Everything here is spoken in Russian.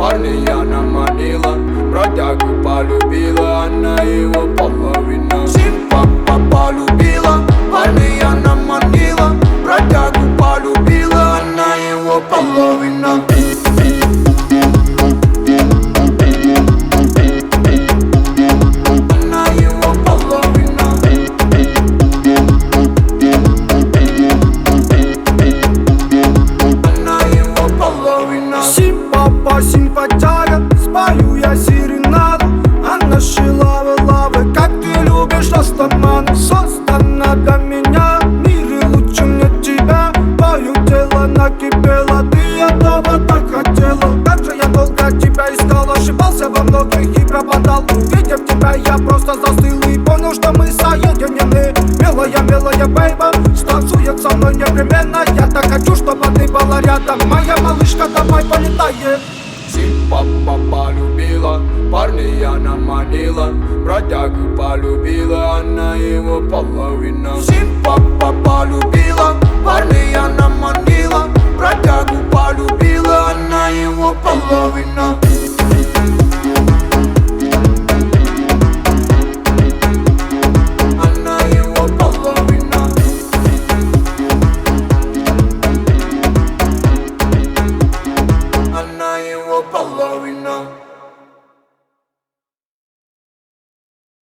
парня она манила, бродягу полюбила, она его половина. Симпа полюбила, парня она манила, бродягу полюбила, она его половина. Симпатяга, спою я серенаду. Она шила лавы, как ты любишь растаманы. Создана для меня, в мире лучше мне тебя. Твое тело накипело, ты этого так хотела. Как же я долго тебя искал, ошибался во многих и пропадал. Увидев тебя, я просто застыл и понял, что мы соединены. Милая, милая бейба, станцует со мной непременно. Я так хочу, чтобы ты была рядом. Моя малышка, давай полетаем. Симпа полюбила, парня она манила, бродягу полюбила, она его половина.